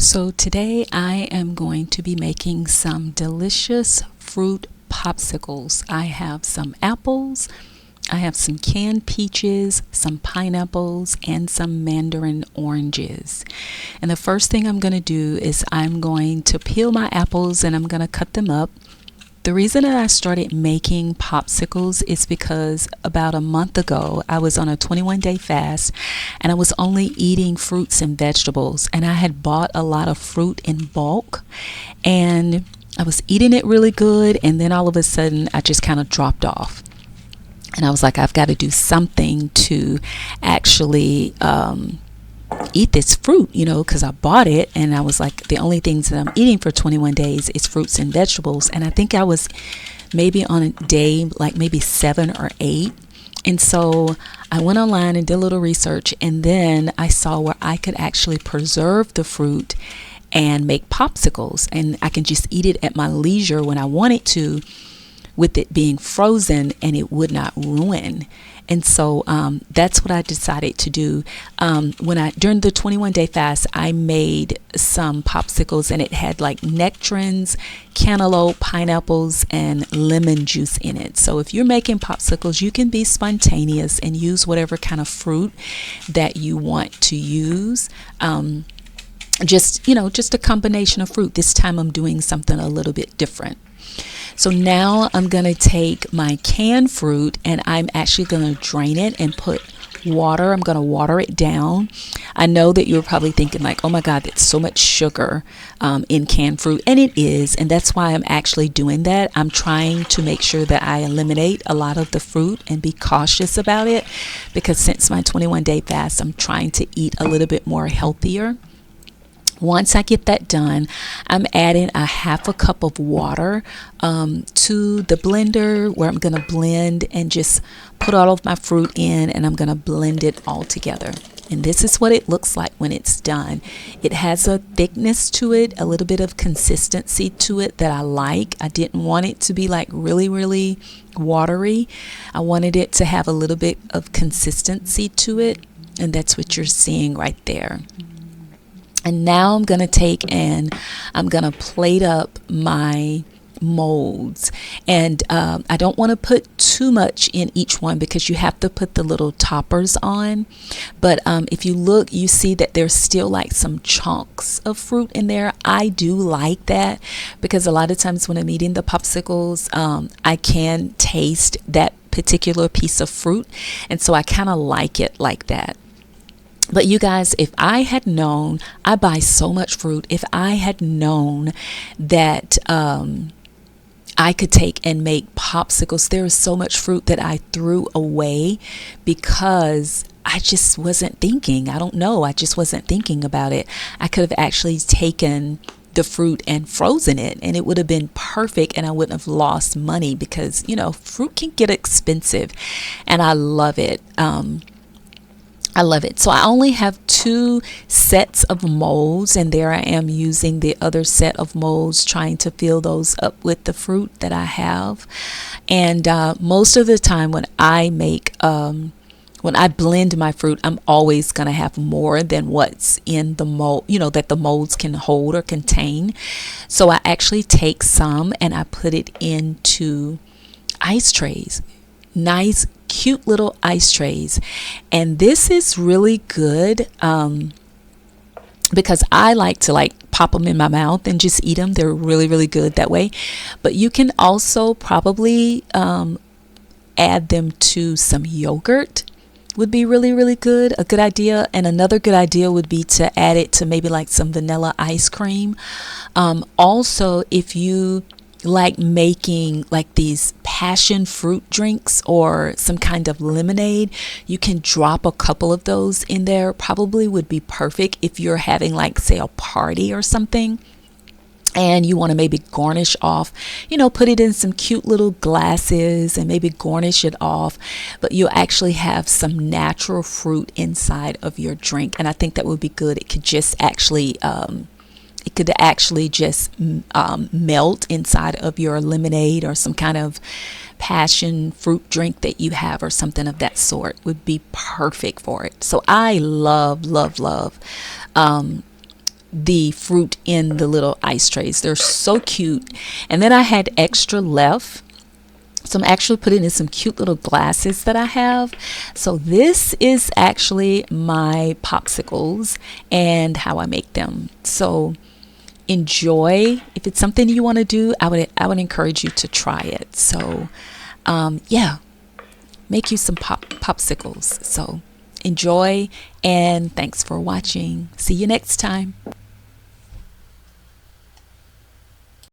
So today I am going to be making some delicious fruit popsicles. I have some apples, I have some canned peaches, some pineapples, and some mandarin oranges. And the first thing I'm going to do is I'm going to peel my apples and I'm going to cut them up. The reason that I started making popsicles is because about a month ago I was on a 21-day fast and I was only eating fruits and vegetables, and I had bought a lot of fruit in bulk and I was eating it really good, and then all of a sudden I just kind of dropped off. And I was like, I've got to do something to actually eat this fruit, because I bought it and I was like, the only things that I'm eating for 21 days is fruits and vegetables. And I think I was maybe on a day like maybe 7 or 8. And so I went online and did a little research, and then I saw where I could actually preserve the fruit and make popsicles, and I can just eat it at my leisure when I wanted to, with it being frozen, and it would not ruin. And so that's what I decided to do. During the 21-day fast, I made some popsicles, and it had like nectarines, cantaloupe, pineapples, and lemon juice in it. So if you're making popsicles, you can be spontaneous and use whatever kind of fruit that you want to use. Just a combination of fruit. This time I'm doing something a little bit different. So now I'm going to take my canned fruit and I'm actually going to drain it and put water. I'm going to water it down. I know that you're probably thinking like, oh my God, that's so much sugar in canned fruit. And it is. And that's why I'm actually doing that. I'm trying to make sure that I eliminate a lot of the fruit and be cautious about it, because since my 21-day fast, I'm trying to eat a little bit more healthier. Once I get that done, I'm adding a half a cup of water to the blender, where I'm going to blend and just put all of my fruit in, and I'm going to blend it all together. And this is what it looks like when it's done. It has a thickness to it, a little bit of consistency to it that I like. I didn't want it to be like really, really watery. I wanted it to have a little bit of consistency to it, and that's what you're seeing right there. And now I'm going to take and I'm going to plate up my molds. And I don't want to put too much in each one, because you have to put the little toppers on. But if you look, you see that there's still like some chunks of fruit in there. I do like that, because a lot of times when I'm eating the popsicles, I can taste that particular piece of fruit. And so I kind of like it like that. But you guys, if I had known, I buy so much fruit. If I had known that I could take and make popsicles, there is so much fruit that I threw away because I just wasn't thinking. I don't know. I just wasn't thinking about it. I could have actually taken the fruit and frozen it, and it would have been perfect, and I wouldn't have lost money, because, fruit can get expensive, and I love it. I love it. So I only have 2 sets of molds, and there I am using the other set of molds, trying to fill those up with the fruit that I have. And most of the time when I blend my fruit, I'm always going to have more than what's in the mold, that the molds can hold or contain. So I actually take some and I put it into ice trays. Nice, cute little ice trays. And this is really good because I like to pop them in my mouth and just eat them. They're really, really good that way. But you can also probably add them to some yogurt. Would be really, really good. A good idea. And another good idea would be to add it to maybe like some vanilla ice cream. Also, if you like making like these passion fruit drinks or some kind of lemonade, you can drop a couple of those in there. Probably would be perfect if you're having like, say, a party or something, and you want to maybe garnish off, put it in some cute little glasses and maybe garnish it off, but you'll actually have some natural fruit inside of your drink. And I think that would be good. It could actually just melt inside of your lemonade or some kind of passion fruit drink that you have, or something of that sort would be perfect for it. So I love the fruit in the little ice trays. They're so cute. And then I had extra left, so I'm actually putting in some cute little glasses that I have. So this is actually my popsicles and how I make them. So enjoy. If it's something you want to do, I would encourage you to try it. So yeah, make you some popsicles. So enjoy, and thanks for watching. See you next time.